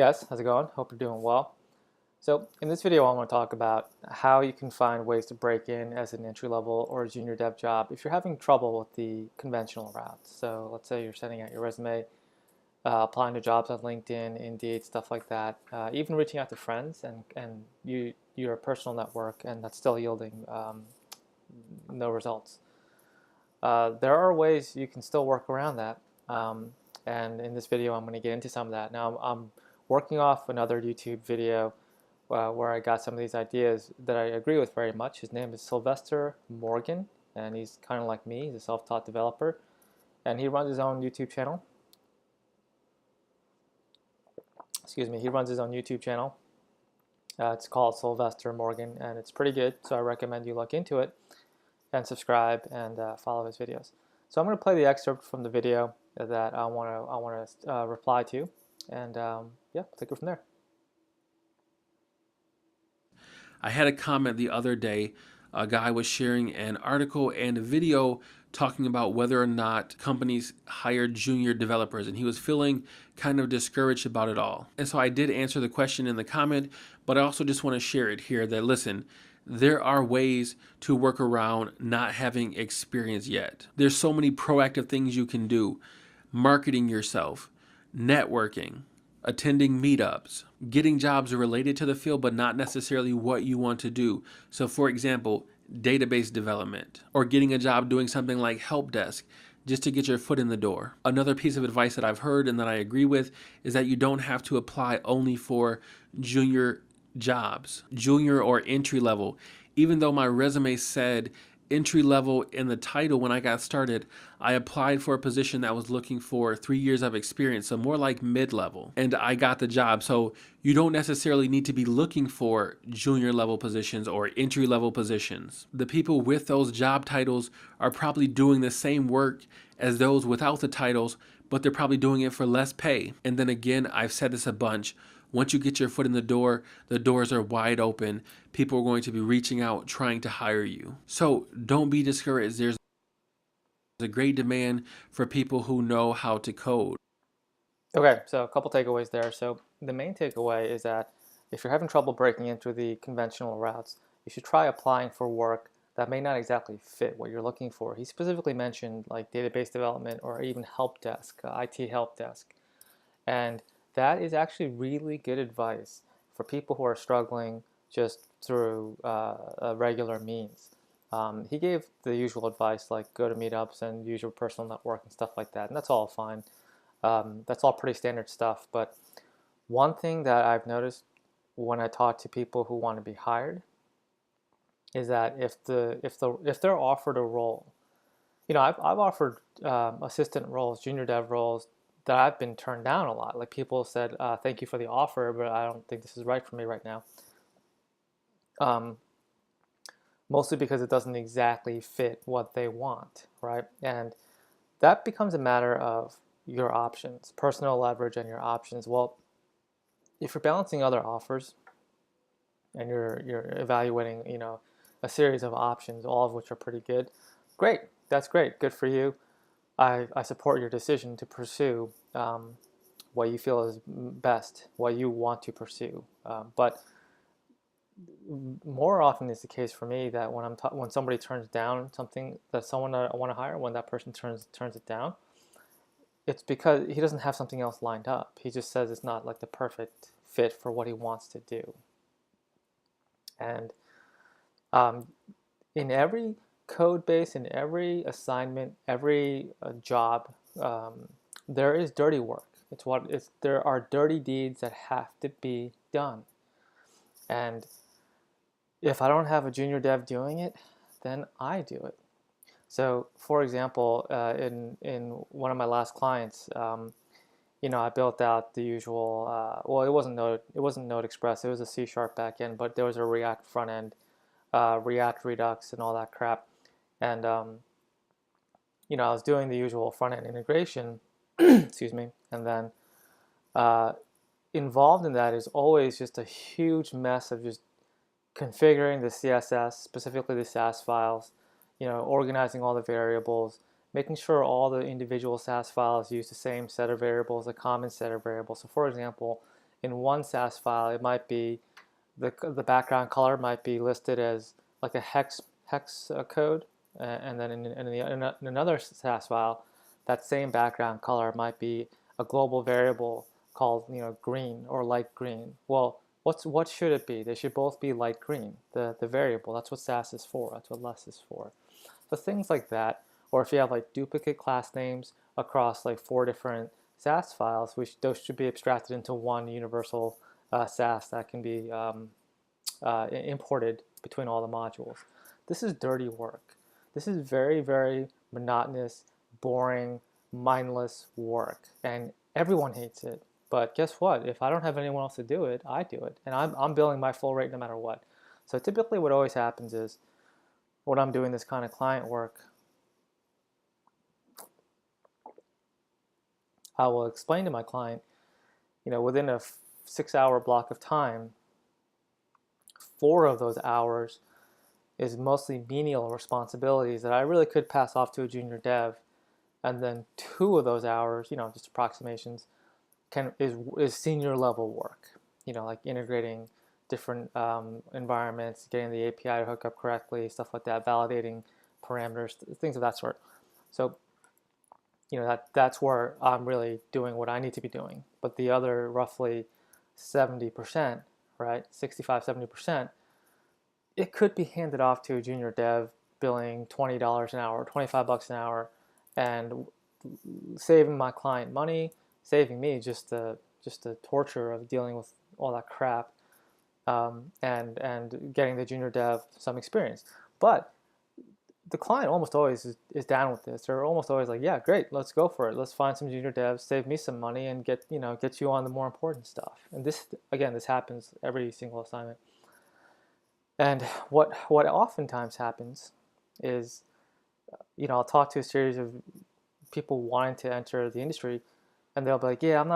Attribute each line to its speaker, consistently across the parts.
Speaker 1: guys, how's it going? Hope you're doing well. So in this video I want to talk about how you can find ways to break in as an entry-level or junior dev job if you're having trouble with the conventional routes. So let's say you're sending out your resume, applying to jobs on LinkedIn, Indeed, stuff like that, even reaching out to friends and your personal network, and that's still yielding no results. There are ways you can still work around that, and in this video I'm going to get into some of that. Now I'm working off another YouTube video where I got some of these ideas that I agree with very much. His name is Sylvester Morgan, and he's kind of like me. He's a self-taught developer, and he runs his own YouTube channel. Excuse me, he runs his own YouTube channel. It's called Sylvester Morgan, and it's pretty good, so I recommend you look into it and subscribe and follow his videos. So I'm going to play the excerpt from the video that I want to reply to, and yeah, take it from there.
Speaker 2: I had a comment the other day. A guy was sharing an article and a video talking about whether or not companies hire junior developers, and he was feeling kind of discouraged about it all. And so I did answer the question in the comment, but I also just want to share it here that listen, there are ways to work around not having experience yet. There's so many proactive things you can do. Marketing yourself, networking, attending meetups, getting jobs related to the field, but not necessarily what you want to do. So for example, database development, or getting a job doing something like help desk, just to get your foot in the door. Another piece of advice that I've heard and that I agree with is that you don't have to apply only for junior jobs, junior or entry level. Even though my resume said entry level in the title when I got started, I applied for a position that was looking for 3 years of experience, so more like mid-level, and I got the job. So you don't necessarily need to be looking for junior level positions or entry level positions. The people with those job titles are probably doing the same work as those without the titles, but they're probably doing it for less pay. And then again, I've said this a bunch, once you get your foot in the doors are wide open. People are going to be reaching out, trying to hire you. So don't be discouraged. There's a great demand for people who know how to code.
Speaker 1: Okay, so a couple takeaways there. So the main takeaway is that if you're having trouble breaking into the conventional routes, you should try applying for work that may not exactly fit what you're looking for. He specifically mentioned like database development or even help desk, IT help desk. And that is actually really good advice for people who are struggling just through regular means. He gave the usual advice like go to meetups and use your personal network and stuff like that, and that's all fine. That's all pretty standard stuff. But one thing that I've noticed when I talk to people who want to be hired is that if they're offered a role, I've offered assistant roles, junior dev roles that I've been turned down a lot. Like people said, thank you for the offer, but I don't think this is right for me right now. Mostly because it doesn't exactly fit what they want, right? And that becomes a matter of your options, personal leverage and your options. Well, if you're balancing other offers and you're evaluating, a series of options, all of which are pretty good, great. That's great. Good for you. I support your decision to pursue what you feel is best, what you want to pursue. But more often is the case for me that when somebody turns down something that someone I want to hire, when that person turns it down, it's because he doesn't have something else lined up. He just says it's not like the perfect fit for what he wants to do. And in every code base, in every assignment, every job, there is dirty work. There are dirty deeds that have to be done. And if I don't have a junior dev doing it, then I do it. So, for example, in one of my last clients, I built out the usual. Well, it wasn't Node Express. It was a C# backend, but there was a React front end, React Redux, and all that crap. And I was doing the usual front end integration. Excuse me, and then involved in that is always just a huge mess of just configuring the CSS, specifically the SAS files, organizing all the variables, making sure all the individual SAS files use the same set of variables, a common set of variables. So for example, in one SAS file, it might be the background color might be listed as like a hex code, and then in another SAS file, that same background color might be a global variable called green or light green. Well, what should it be? They should both be light green. The variable. That's what SAS is for. That's what less is for. So things like that. Or if you have like duplicate class names across like 4 different SAS files, those should be abstracted into one universal SAS that can be imported between all the modules. This is dirty work. This is very, very monotonous, boring, mindless work, and everyone hates it. But guess what? If I don't have anyone else to do it, I do it, and I'm billing my full rate no matter what. So typically what always happens is when I'm doing this kind of client work, I will explain to my client, within a 6-hour block of time, 4 of those hours is mostly menial responsibilities that I really could pass off to a junior dev, and then 2 of those hours, just approximations, is senior level work. Like integrating different environments, getting the API to hook up correctly, stuff like that, validating parameters, things of that sort. So that's where I'm really doing what I need to be doing. But the other roughly 70%, right, 65, 70%, it could be handed off to a junior dev billing $20 an hour, $25 an hour, and saving my client money, saving me just the torture of dealing with all that crap, and getting the junior dev some experience. But the client almost always is down with this. They're almost always like, yeah, great, let's go for it. Let's find some junior devs, save me some money, and get you on the more important stuff. And this, again, this happens every single assignment. And what oftentimes happens is, I'll talk to a series of people wanting to enter the industry, and they'll be like, yeah, I'm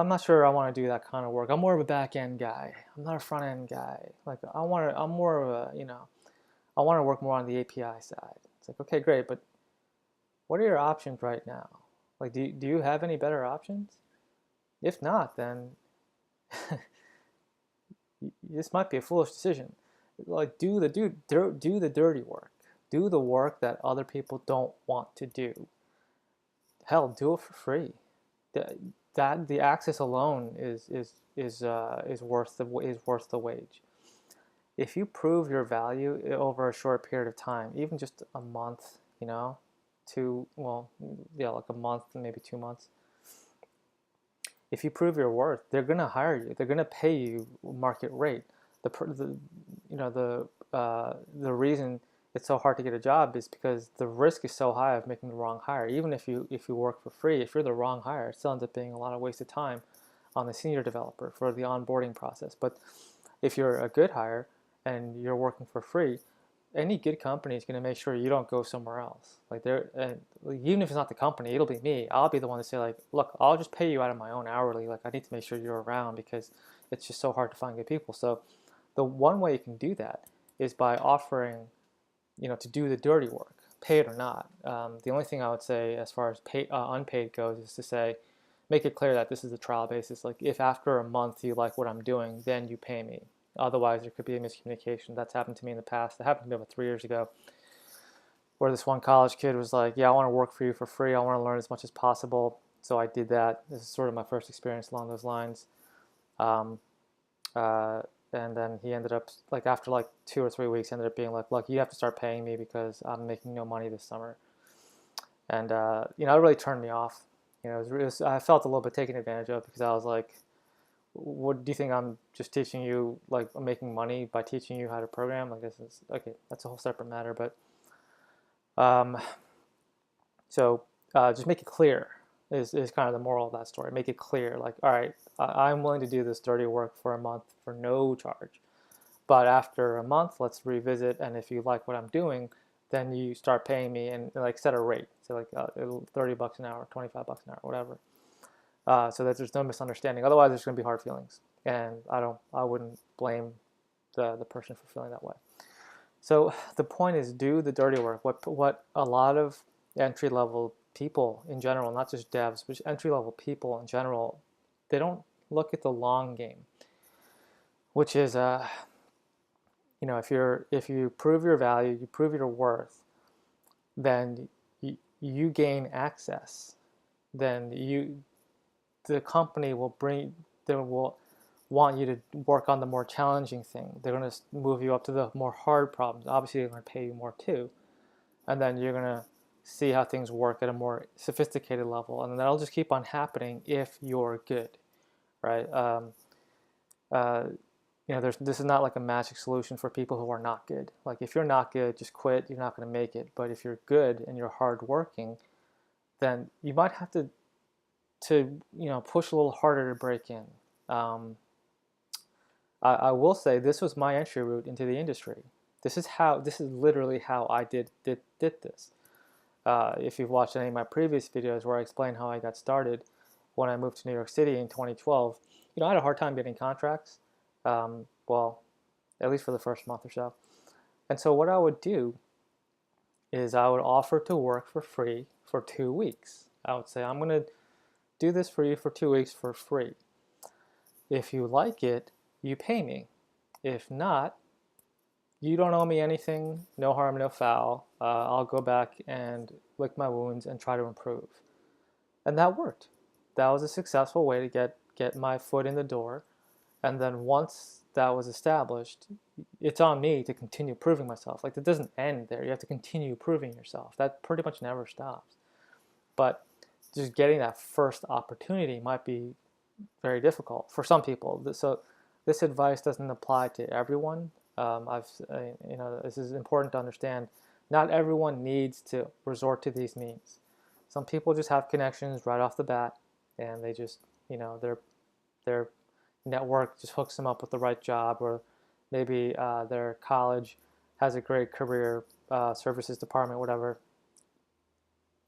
Speaker 1: not sure I want to do that kind of work. I'm more of a back end guy. I'm not a front end guy. Like I'm more of a, I want to work more on the API side. It's like, okay, great, but what are your options right now? Like, do you have any better options? If not, then this might be a foolish decision. Like, do the dirty work. Do the work that other people don't want to do. Hell, do it for free. The access alone is worth the wage. If you prove your value over a short period of time, even just a month, like a month, maybe 2 months. If you prove your worth, they're gonna hire you. They're gonna pay you market rate. The reason it's so hard to get a job is because the risk is so high of making the wrong hire. Even if you work for free, if you're the wrong hire, it still ends up being a lot of wasted time on the senior developer for the onboarding process. But if you're a good hire and you're working for free, any good company is going to make sure you don't go somewhere else. Like even if it's not the company, it'll be me. I'll be the one to say like, look, I'll just pay you out of my own hourly. Like I need to make sure you're around because it's just so hard to find good people. So the one way you can do that is by offering, to do the dirty work, paid or not. The only thing I would say as far as unpaid goes is to say, make it clear that this is a trial basis. Like if after a month you like what I'm doing, then you pay me. Otherwise, there could be a miscommunication. That's happened to me in the past. It happened to me about 3 years ago, where this one college kid was like, yeah, I want to work for you for free. I want to learn as much as possible. So I did that. This is sort of my first experience along those lines. And then he ended up, like after like 2 or 3 weeks, ended up being like, look, you have to start paying me because I'm making no money this summer. And, it really turned me off. I felt a little bit taken advantage of because I was like, what do you think I'm just teaching you, like I'm making money by teaching you how to program? Like this is, okay, that's a whole separate matter. But just make it clear is kind of the moral of that story. Make it clear, like, all right, I'm willing to do this dirty work for a month for no charge. But after a month, let's revisit. And if you like what I'm doing, then you start paying me and like set a rate. So like $30 an hour, $25 an hour, whatever. So that there's no misunderstanding. Otherwise, there's going to be hard feelings, and I wouldn't blame the person for feeling that way. So the point is, do the dirty work. What a lot of entry-level people in general, not just devs, but entry-level people in general, they don't look at the long game, which is if you prove your value, you prove your worth, then you gain access. Then the company they will want you to work on the more challenging thing. They're going to move you up to the more hard problems. Obviously, they're going to pay you more too, and then you're going to see how things work at a more sophisticated level, and that'll just keep on happening if you're good, right? Uh, this is not like a magic solution for people who are not good. Like if you're not good, just quit. You're not going to make it. But if you're good and you're hardworking, then you might have to push a little harder to break in. I will say this was my entry route into the industry. This is literally how I did this. If you've watched any of my previous videos where I explain how I got started when I moved to New York City in 2012, I had a hard time getting contracts. Well, at least for the first month or so. And so what I would do is I would offer to work for free for 2 weeks. I would say, I'm going to do this for you for 2 weeks for free. If you like it, you pay me. If not, you don't owe me anything, no harm, no foul. I'll go back and lick my wounds and try to improve. And that worked. That was a successful way to get my foot in the door. And then once that was established, it's on me to continue proving myself. Like, it doesn't end there. You have to continue proving yourself. That pretty much never stops. But just getting that first opportunity might be very difficult for some people. So this advice doesn't apply to everyone. This is important to understand. Not everyone needs to resort to these means. Some people just have connections right off the bat, and they just, their network just hooks them up with the right job, or maybe their college has a great career services department, whatever,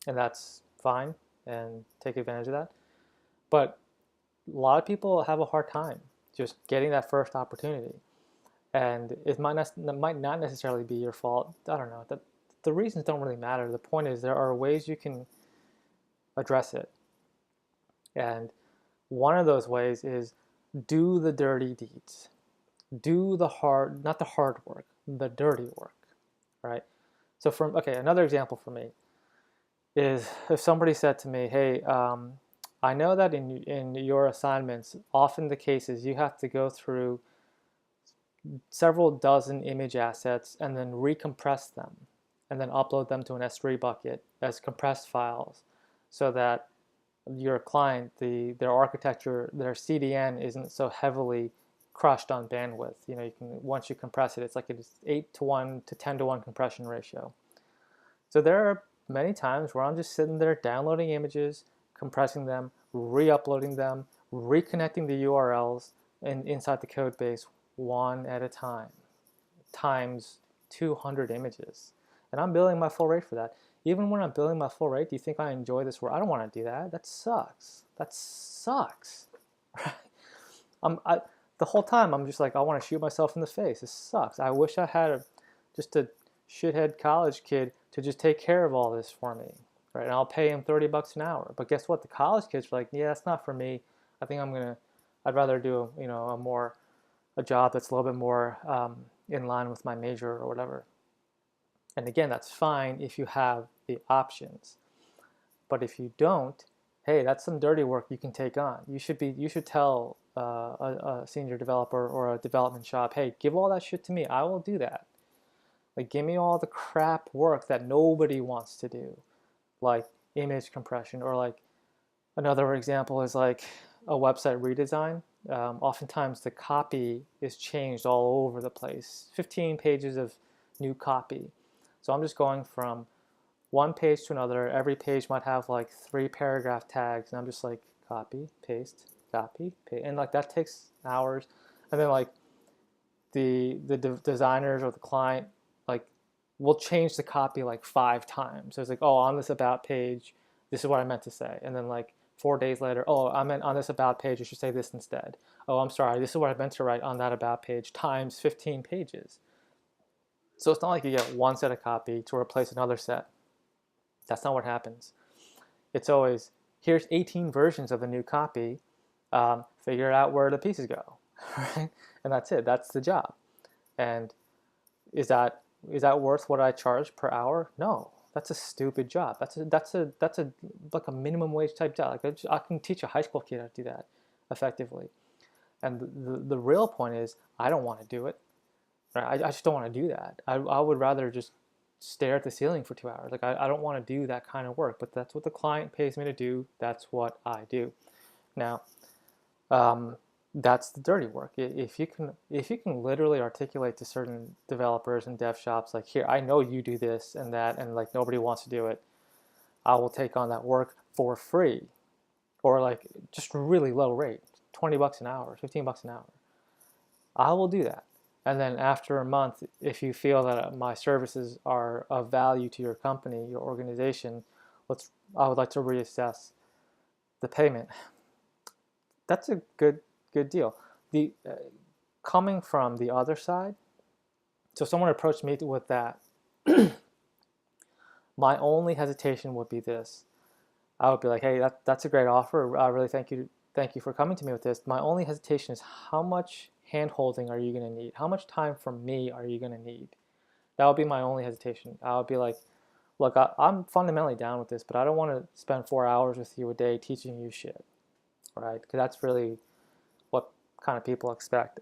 Speaker 1: and that's fine, and take advantage of that. But a lot of people have a hard time just getting that first opportunity, and it might not necessarily be your fault. I don't know. The reasons don't really matter. The point is there are ways you can address it, and one of those ways is do the dirty deeds. Do not the hard work, the dirty work, right? So another example for me is if somebody said to me, hey, I know that in your assignments, often the case is you have to go through several dozen image assets and then recompress them and then upload them to an S3 bucket as compressed files so that your client, their architecture, their CDN isn't so heavily crushed on bandwidth. Once you compress it, it's like it's 8:1 to 10:1 compression ratio. So there are many times where I'm just sitting there downloading images, compressing them, re-uploading them, reconnecting the URLs inside the code base one at a time, times 200 images. And I'm billing my full rate for that. Even when I'm billing my full rate, do you think I enjoy this work? I don't want to do that. That sucks. That sucks. The whole time I'm just like, I want to shoot myself in the face. This sucks. I wish I had just a shithead college kid to just take care of all this for me, right? And I'll pay him $30 an hour. But guess what? The college kids are like, yeah, that's not for me. I think I'd rather do a job that's a little bit more in line with my major or whatever. And again, that's fine if you have the options. But if you don't, hey, that's some dirty work you can take on. You should tell a senior developer or a development shop, hey, give all that shit to me. I will do that. Like, give me all the crap work that nobody wants to do, like image compression, or like another example is like a website redesign. Oftentimes the copy is changed all over the place. 15 pages of new copy. So I'm just going from one page to another. Every page might have like 3 paragraph tags, and I'm just like copy, paste, and like that takes hours. And then like the designers or the client like will change the copy like 5 times. So it's like, oh, on this about page, this is what I meant to say, and then like 4 days later, oh, I meant on this about page, you should say this instead. Oh, I'm sorry, this is what I meant to write on that about page, times 15 pages. So it's not like you get one set of copy to replace another set. That's not what happens. It's always, here's 18 versions of the new copy. figure out where the pieces go, right? And that's it. That's the job. And is that worth what I charge per hour? No, that's a stupid job. That's a like a minimum wage type job. Like I can teach a high school kid how to do that effectively. And the real point is, I don't want to do it. Right? I just don't want to do that. I would rather just stare at the ceiling for 2 hours. Like I don't want to do that kind of work, but that's what the client pays me to do. That's what I do. Now, um, that's the dirty work. If you can literally articulate to certain developers and dev shops, like, here, I know you do this and that, and like nobody wants to do it, I will take on that work for free, or like just really low rate, $20 an hour, $15 an hour. I will do that. And then after a month, if you feel that my services are of value to your company, your organization, I would like to reassess the payment. That's a good deal. The Coming from the other side, so someone approached me with that. My only hesitation would be this. I would be like, hey, that's a great offer. I really thank you for coming to me with this. My only hesitation is, how much hand holding are you going to need? How much time from me are you going to need? That would be my only hesitation. I would be like, look, I'm fundamentally down with this, but I don't want to spend 4 hours with you a day teaching you shit, right? Because that's really what kind of people expect.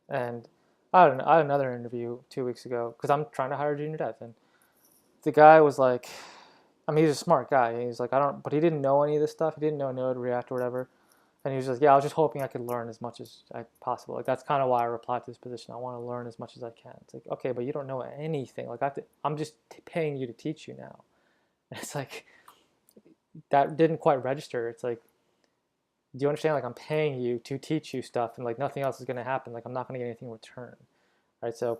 Speaker 1: And I had another interview 2 weeks ago because I'm trying to hire a junior dev, and the guy was like, I mean, he's a smart guy. He's like, but he didn't know any of this stuff. He didn't know Node, React, or whatever. And he was like, yeah, I was just hoping I could learn as much as possible. Like, that's kind of why I replied to this position. I want to learn as much as I can. It's like, okay, but you don't know anything. Like, I'm just paying you to teach you now. And it's like, that didn't quite register. It's like, do you understand? Like, I'm paying you to teach you stuff, and like nothing else is going to happen. Like, I'm not going to get anything in return, right? So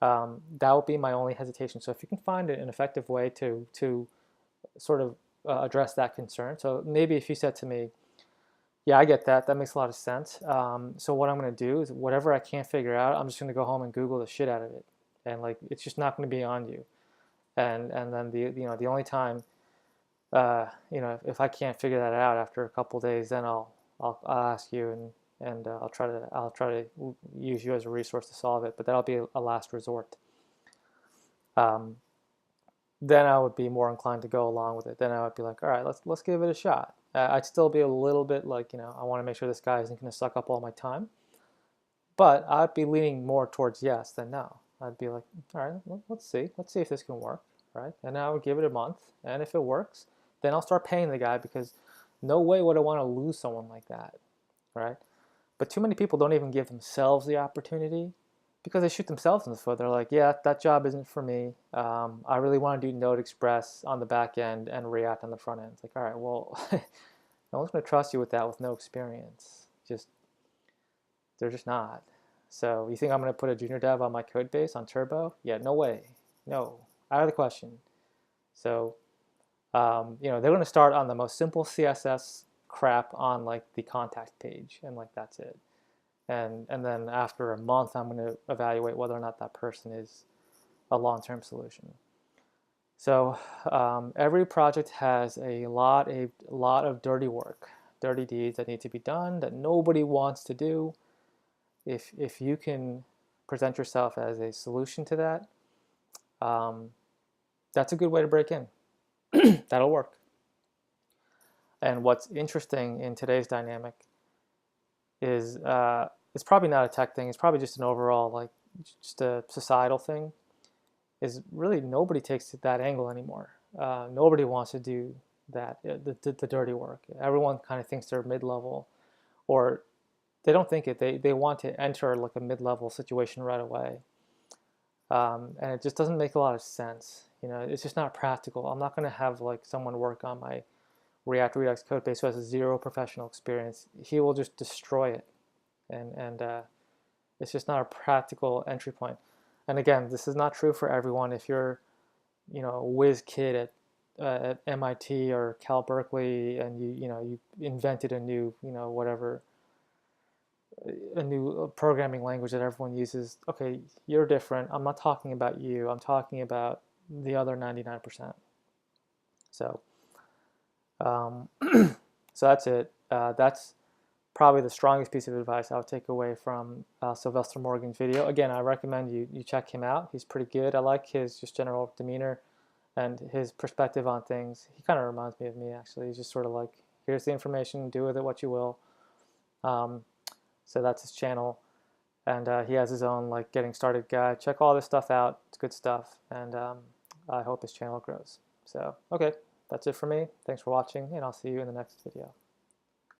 Speaker 1: that would be my only hesitation. So if you can find an effective way to sort of address that concern. So maybe if you said to me, yeah, I get that. That makes a lot of sense. So what I'm going to do is, whatever I can't figure out, I'm just going to go home and Google the shit out of it, and like it's just not going to be on you. And then the only time, if I can't figure that out after a couple of days, then I'll ask you, and I'll try to use you as a resource to solve it. But that'll be a last resort. Um, then I would be more inclined to go along with it. Then I would be like, all right, let's give it a shot. I'd still be a little bit like, I want to make sure this guy isn't going to suck up all my time. But I'd be leaning more towards yes than no. I'd be like, all right, let's see. Let's see if this can work, right? And I would give it a month. And if it works, then I'll start paying the guy, because no way would I want to lose someone like that, right? But too many people don't even give themselves the opportunity, because they shoot themselves in the foot. They're like, yeah, that job isn't for me. I really want to do Node Express on the back end and React on the front end. It's like, all right, well, no one's going to trust you with that with no experience. They're just not. So you think I'm going to put a junior dev on my code base on Turbo? Yeah, no way. No, out of the question. So, they're going to start on the most simple CSS crap on like the contact page, and like that's it. And then after a month, I'm going to evaluate whether or not that person is a long-term solution. So every project has a lot of dirty work, dirty deeds that need to be done that nobody wants to do. If you can present yourself as a solution to that, that's a good way to break in. That'll work. And what's interesting in today's dynamic is it's probably not a tech thing. It's probably just an overall, like, just a societal thing. Is really nobody takes that angle anymore. Nobody wants to do that, the dirty work. Everyone kind of thinks they're mid-level, or they don't think it. They want to enter like a mid-level situation right away, and it just doesn't make a lot of sense. It's just not practical. I'm not going to have like someone work on my React Redux code base who has zero professional experience. He will just destroy it, and it's just not a practical entry point. And again, this is not true for everyone. If you're, a whiz kid at MIT or Cal Berkeley, and you invented a new, whatever, a new programming language that everyone uses. Okay, you're different. I'm not talking about you. I'm talking about the other 99%. So, so that's it. That's probably the strongest piece of advice I would take away from Sylvester Morgan's video. Again, I recommend you check him out. He's pretty good. I like his just general demeanor and his perspective on things. He kind of reminds me of me, actually. He's just sort of like, here's the information, do with it what you will. Um, so that's his channel, and he has his own like getting started guide. Check all this stuff out. It's good stuff, and I hope his channel grows. So okay, that's it for me. Thanks for watching, and I'll see you in the next video.